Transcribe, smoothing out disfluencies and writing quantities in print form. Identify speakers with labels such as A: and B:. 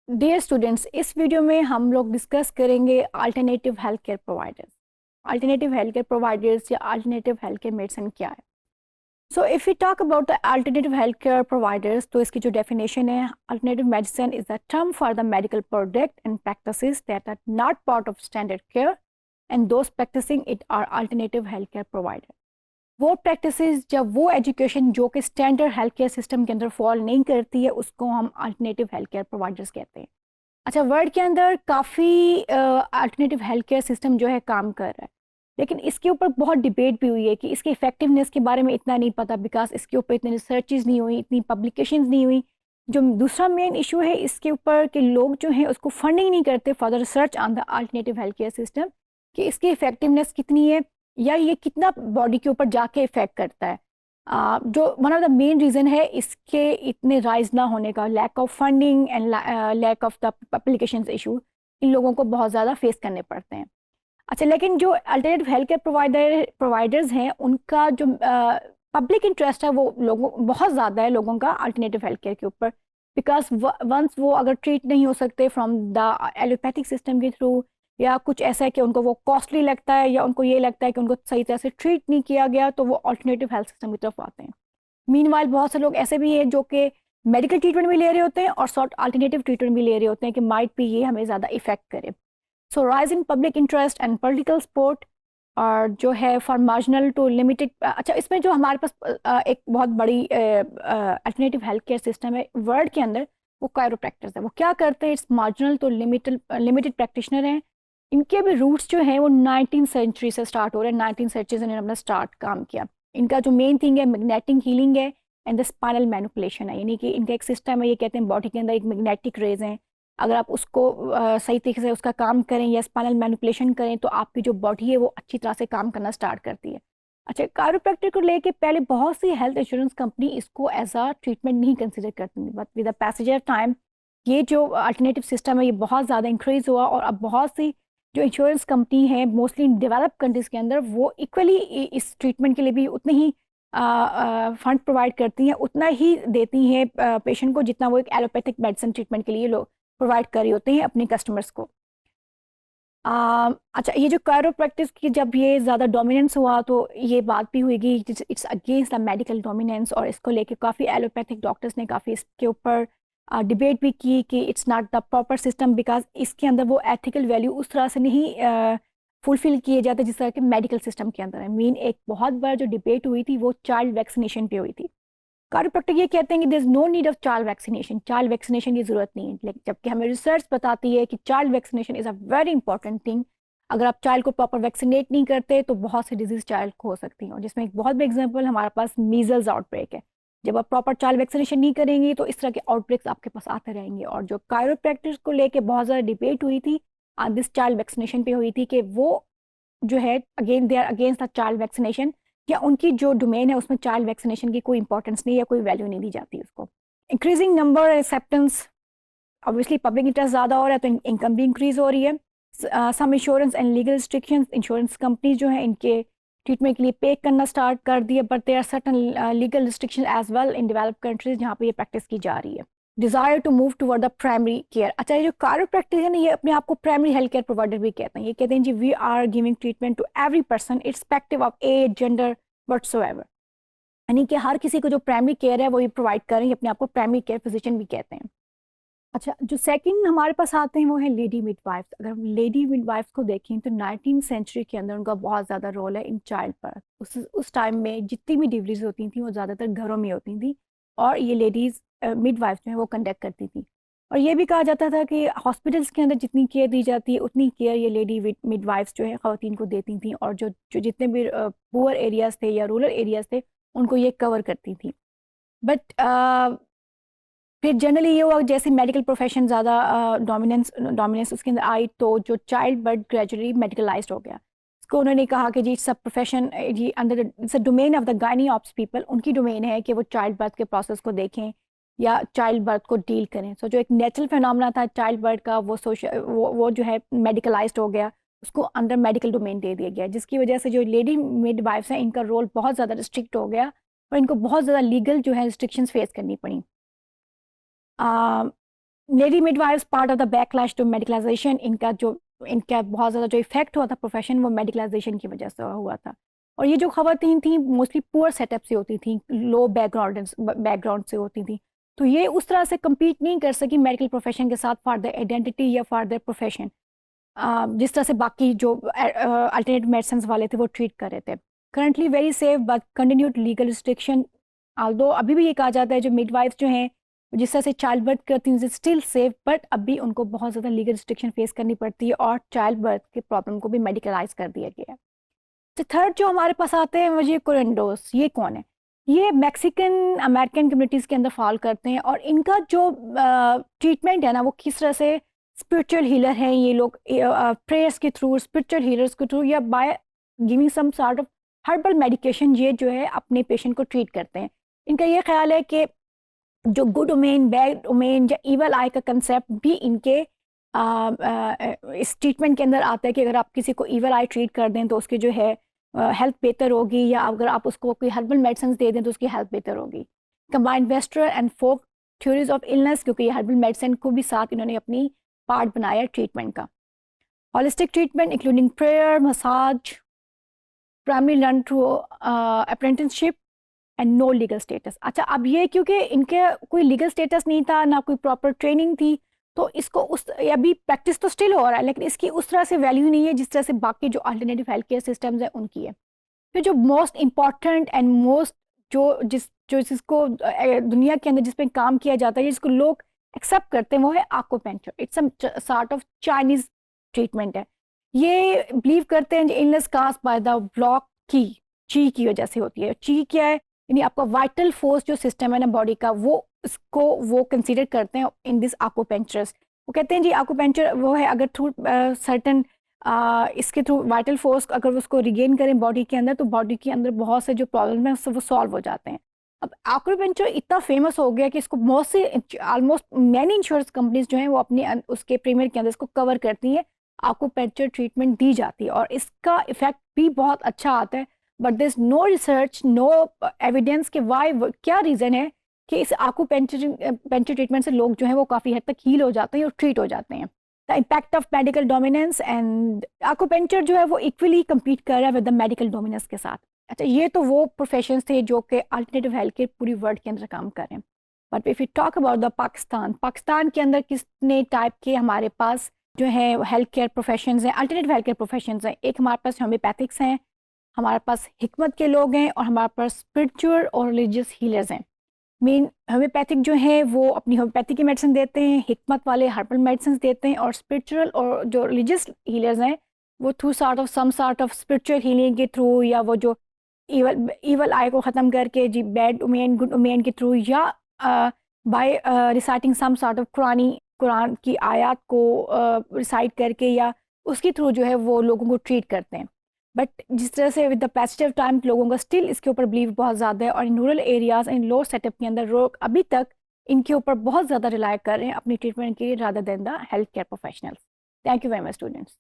A: Dear students, इस video में हम लोग डिस्कस करेंगे alternative health care providers. Alternative health care providers या अल्टरनेटिव हेल्थ केयर मेडिसिन क्या है। So if we talk about the alternative health care providers, तो इसकी जो डेफिनेशन है, alternative medicine is the term for the medical product and practices that are not part of standard care and those practicing it are alternative health care provider. वो practices या वो education जो कि standard health care system के अंदर fall नहीं करती है, उसको हम अल्टरनेटिव हेल्थ केयर प्रोवाइडर्स कहते हैं। अच्छा, वर्ल्ड के अंदर काफ़ी अल्टरनेटिव हेल्थ केयर सिस्टम जो है काम कर रहा है, लेकिन इसके ऊपर बहुत डिबेट भी हुई है कि इसके इफेक्टिवनेस के बारे में इतना नहीं पता, बिकॉज इसके ऊपर इतनी रिसर्चेज नहीं हुई, इतनी पब्लिकेशंस नहीं हुई। जो दूसरा मेन इशू है इसके ऊपर कि लोग जो हैं उसको फंडिंग नहीं करते for the research on the alternative health care system, कि इसकी इफेक्टिवनेस कितनी है या ये कितना बॉडी के ऊपर जाके इफेक्ट करता है। जो one of the main reason है इसके इतने राइज ना होने का, lack of funding and lack of the publication issue, इन लोगों को बहुत ज़्यादा फेस करने पड़ते हैं। अच्छा, लेकिन जो अल्टरनेटिव हेल्थ केयर प्रोवाइडर्स हैं, उनका जो पब्लिक इंटरेस्ट है वो लोगों बहुत ज़्यादा है लोगों का अल्टरनेटिव हेल्थ केयर के ऊपर, बिकॉज वंस वो अगर ट्रीट नहीं हो सकते फ्रॉम द एलोपैथिक सिस्टम के थ्रू, या कुछ ऐसा है कि उनको वो कॉस्टली लगता है, या उनको ये लगता है कि उनको सही तरह से ट्रीट नहीं किया गया, तो वो अल्टरनेटिव हेल्थ सिस्टम की तरफ आते हैं। मीनवाइल बहुत से लोग ऐसे भी हैं जो कि मेडिकल ट्रीटमेंट भी ले रहे होते हैं और सॉर्ट अल्टरनेटिव ट्रीटमेंट भी ले रहे होते हैं कि माइट भी ये हमें ज़्यादा इफेक्ट करे। So rise in public interest and political support, और जो है फॉर मार्जिनल टू लिमिटेड। अच्छा, इसमें जो हमारे पास एक बहुत बड़ी अल्टरनेटिव हेल्थ केयर सिस्टम है वर्ल्ड के अंदर, वो कायरोप्रैक्टर्स है। वो क्या करते हैं? It's marginal to limited practitioner हैं। इनके भी रूट्स जो हैं वो 19 सेंचुरी से स्टार्ट हो रहे हैं। 19 सेंचुरी से इन्होंने अपना स्टार्ट काम किया। इनका जो मेन थिंग है मैग्नेटिक हीलिंग है एंड द स्पाइनल मैनिपुलेशन है, यानी कि इनका एक सिस्टम है, ये कहते हैं बॉडी के अंदर एक मैग्नेटिक रेज है, अगर आप उसको सही तरीके से उसका काम करें या स्पाइनल मैनिपुलेशन करें तो आपकी जो बॉडी है वो अच्छी तरह से काम करना स्टार्ट करती है। अच्छा, कायरोप्रैक्टर को लेके पहले बहुत सी हेल्थ इंश्योरेंस कंपनी इसको एज अ ट्रीटमेंट नहीं कंसिडर करती थी, but with the passage of time ये जो अल्टरनेटिव सिस्टम है ये बहुत ज़्यादा इंक्रीज हुआ, और अब बहुत सी जो इंश्योरेंस कंपनी है मोस्टली डेवलप कंट्रीज के अंदर, वो इक्वली इस ट्रीटमेंट के लिए भी उतने ही फंड प्रोवाइड करती हैं, उतना ही देती हैं पेशेंट को जितना वो एक एलोपैथिक मेडिसिन ट्रीटमेंट के लिए लोग प्रोवाइड कर रही होते हैं अपने कस्टमर्स को। अच्छा, ये जो कायरोप्रैक्टिस की जब ये ज़्यादा डोमिनेंस हुआ तो ये बात भी हुई कि it's against the medical dominance, और इसको लेके काफ़ी एलोपैथिक डॉक्टर्स ने काफ़ी इसके ऊपर डिबेट भी की कि it's not the proper system, because इसके अंदर वो एथिकल वैल्यू उस तरह से नहीं फुलफिल किए जाते जिस तरह के मेडिकल सिस्टम के अंदर है। मीन एक बहुत बार जो डिबेट हुई थी वो चाइल्ड वैक्सीनेशन पे हुई थी। कायरोप्रैक्टर ये कहते हैं कि there is no need of child vaccination की जरूरत नहीं है, लेकिन जबकि हमें रिसर्च बताती है कि child vaccination is a very important thing. अगर आप चाइल्ड को प्रॉपर वैक्सीनेट नहीं करते तो बहुत सी डिजीज चाइल्ड को हो सकती हैं, और जिसमें एक बहुत बड़ा एग्जांपल हमारे पास मीजल्स आउटब्रेक है। जब आप प्रॉपर चाइल्ड वैक्सीनेशन नहीं करेंगे तो इस तरह के आउटब्रेक्स आपके पास आते रहेंगे। और जो कायरोप्रैक्टर को लेके बहुत ज़्यादा डिबेट हुई थी दिस चाइल्ड वैक्सीनेशन पे हुई थी कि वो जो है again they are against the child vaccination, या उनकी जो डोमेन है उसमें चाइल्ड वैक्सीनेशन की कोई इंपॉर्टेंस नहीं या कोई वैल्यू नहीं दी जाती उसको। Increasing number acceptance, obviously public interest ज़्यादा हो रहा है तो इनकम भी इंक्रीज हो रही है। Some insurance and legal restrictions, insurance companies जो है इनके ट्रीटमेंट के लिए पे करना स्टार्ट कर दिया, but there are certain legal restriction as well in develop countries जहाँ पे ये प्रैक्टिस की जा रही है। Desire to move toward the primary care. अच्छा, ये जो कायरोप्रैक्टर है ना, ये अपने आप को प्राइमरी हेल्थ केयर प्रोवाइडर भी कहते हैं। ये कहते हैं जी we are giving treatment to every person irrespective of age, gender, whatsoever, यानी कि हर किसी को जो प्राइमरी केयर है वो ये प्रोवाइड करें, ये अपने आप को प्राइमरी केयर फिजिशियन भी कहते हैं। अच्छा, जो सेकंड हमारे पास आते हैं वो है लेडी मिडवाइफ्स। अगर हम लेडी मिडवाइफ्स को देखें तो 19 सेंचुरी के अंदर उनका बहुत ज़्यादा रोल है इन चाइल्ड बर्थ। उस टाइम में जितनी भी डिलीवरीज होती थी वो ज़्यादातर घरों में होती थी, और ये लेडीज़ मिडवाइफ्स जो है वो कंडक्ट करती थी। और ये भी कहा जाता था कि हॉस्पिटल्स के अंदर जितनी केयर दी जाती है उतनी केयर ये लेडी मिडवाइफ्स जो है ख़वातीन को देती थी, और जो जो जितने भी पुअर एरियाज़ थे या रूरल एरियाज़ थे उनको ये कवर करती थी। बट फिर जनरली ये हुआ जैसे मेडिकल प्रोफेशन ज़्यादा डोमिनेंस उसके अंदर आई, तो जो चाइल्ड बर्थ ग्रेजुअली मेडिकलाइज्ड हो गया। इसको उन्होंने कहा कि जी सब प्रोफेशन जी under its a domain of the gynae obs people, उनकी डोमेन है कि वो चाइल्ड बर्थ के प्रोसेस को देखें या चाइल्ड बर्थ को डील करें। सो जो एक नेचुरल फिनोमेना था चाइल्ड बर्थ का वो वो जो है मेडिकलाइज्ड हो गया, उसको अंडर मेडिकल डोमेन दे दिया गया, जिसकी वजह से जो लेडी मिडवाइफ्स हैं इनका रोल बहुत ज़्यादा रिस्ट्रिक्ट हो गया और इनको बहुत ज़्यादा लीगल जो है रिस्ट्रिक्शंस फेस करनी पड़ी। Lady midwives part of the backlash to medicalisation, इनका बहुत ज़्यादा जो इफेक्ट हुआ था प्रोफेशन वो मेडिकलाइजेशन की वजह से हुआ था। और ये जो खवातीन थी मोस्टली पुअर सेटअप से होती थी, लो बैकग्राउंड से होती थी, तो ये उस तरह से कम्पीट नहीं कर सकी मेडिकल प्रोफेशन के साथ फॉर द आइडेंटिटी या फॉर द प्रोफेशन, जिस तरह से बाकी जो अल्टरनेट मेडिसिन वाले थे वो ट्रीट कर रहे थे। Currently very safe but continued legal restriction, Aldous अभी भी ये कहा जाता है जो मिडवाइफ जो हैं जिस तरह से चाइल्ड बर्थ करती हैं स्टिल सेफ, बट अभी उनको बहुत ज़्यादा लीगल रिस्ट्रिक्शन फेस करनी पड़ती है और चाइल्ड बर्थ के प्रॉब्लम को भी मेडिकलाइज कर दिया गया है। तो थर्ड जो हमारे पास आते हैं वो ये कोरेंडोस, ये कौन है? ये मैक्सिकन अमेरिकन कम्युनिटीज़ के अंदर फॉल करते हैं और इनका जो ट्रीटमेंट है ना वो किस तरह से स्पिरिचुअल हीलर हैं ये लोग, प्रेयर्स के थ्रू, स्पिरिचुअल हीलर्स के थ्रू या by giving some sort of herbal medication ये जो है अपने पेशेंट को ट्रीट करते हैं। इनका ये ख्याल है कि जो गुड ओमेन, बैड ओमेन या इवल आई का कंसेप्ट भी इनके इस ट्रीटमेंट के अंदर आता है कि अगर आप किसी को इवल आई ट्रीट कर दें तो उसकी जो है हेल्थ बेहतर होगी, या अगर आप उसको कोई हर्बल मेडिसिन दे दें तो उसकी हेल्थ बेहतर होगी। Combined western and folk theories of illness, क्योंकि ये हर्बल मेडिसिन को भी साथ इन्होंने अपनी पार्ट बनाया ट्रीटमेंट का। Holistic treatment including prayer, massage, primary learn through apprenticeship and no legal status. अच्छा, अब ये क्योंकि इनके कोई लीगल स्टेटस नहीं था ना कोई प्रॉपर ट्रेनिंग थी, तो इसको उस अभी प्रैक्टिस तो स्टिल हो रहा है लेकिन इसकी उस तरह से वैल्यू नहीं है जिस तरह से बाकी जो अल्टरनेटिव हेल्थ केयर सिस्टम्स हैं उनकी है। फिर जो मोस्ट इम्पॉर्टेंट एंड मोस्ट जिसको दुनिया के अंदर जिस पे काम किया जाता है जिसको लोग एक्सेप्ट करते हैं वो है acupuncture. It's a sort of Chinese treatment है। ये बिलीव करते हैं illness caused by the block chi की वजह से होती है। ची क्या है? यानी आपका वाइटल फोर्स जो सिस्टम है ना बॉडी का वो कंसीडर करते हैं इन दिस आक्यूपेंचरस। वो कहते हैं जी आक्यूपेंचर वो है अगर थ्रू सर्टन इसके थ्रू वाइटल फोर्स अगर उसको रिगेन करें बॉडी के अंदर तो बॉडी के अंदर बहुत से जो प्रॉब्लम है वो सॉल्व हो जाते हैं। अब आक्यूपेंचर इतना फेमस हो गया कि इसको बहुत से ऑलमोस्ट मैनी इंश्योरेंस कंपनीज जो हैं वो अपने उसके प्रीमियर के अंदर इसको कवर करती हैं, आक्यूपेंचर ट्रीटमेंट दी जाती है और इसका इफेक्ट भी बहुत अच्छा आता है। But there is no research, no evidence कि वाई, क्या रीज़न है कि इस आक्यूपेंचर ट्रीटमेंट से लोग जो हैं वो काफ़ी हद तक हील हो जाते हैं और ट्रीट हो जाते हैं। The impact of medical dominance and acupuncture जो है वो इक्वली कम्पीट कर रहा है विद द मेडिकल डोमिनेंस के साथ। अच्छा, ये तो वो प्रोफेशंस थे जो कि अल्टरनेटिव हेल्थ केयर पूरी वर्ल्ड के अंदर काम कर रहे हैं। But if you talk about the Pakistan के अंदर कितने टाइप के हमारे पास जो है हेल्थ केयर प्रोफेशंस हैं, अल्टरनेटिव हेल्थ केयर प्रोफेशंस हैं। एक हमारे पास होम्योपैथिक्स हैं, हमारे पास हिकमत के लोग हैं और हमारे पास स्पिरिचुअल और रिलीजियस हीलर्स हैं। मेन होम्योपैथिक जो है वो अपनी होम्योपैथी की मेडिसिन देते हैं, हिकमत वाले हर्बल मेडिसिन देते हैं और स्पिरिचुअल और जो रिलीजियस हीलर्स हैं वो through some sort of spiritual healing के थ्रू या वो जो ईवल आई को ख़त्म करके जी बैड ओमेन गुड ओमेन के थ्रू या by reciting some sort of Quran की आयत को रिसाइट करके या उसके थ्रू जो है वो लोगों को ट्रीट करते हैं। बट जिस तरह से with the passage of time लोगों का स्टिल इसके ऊपर बिलीव बहुत ज़्यादा है और in rural areas in lower setup के अंदर लोग अभी तक इनके ऊपर बहुत ज़्यादा रिलाई कर रहे हैं अपनी ट्रीटमेंट के लिए rather than the health care professionals. Thank you very much students.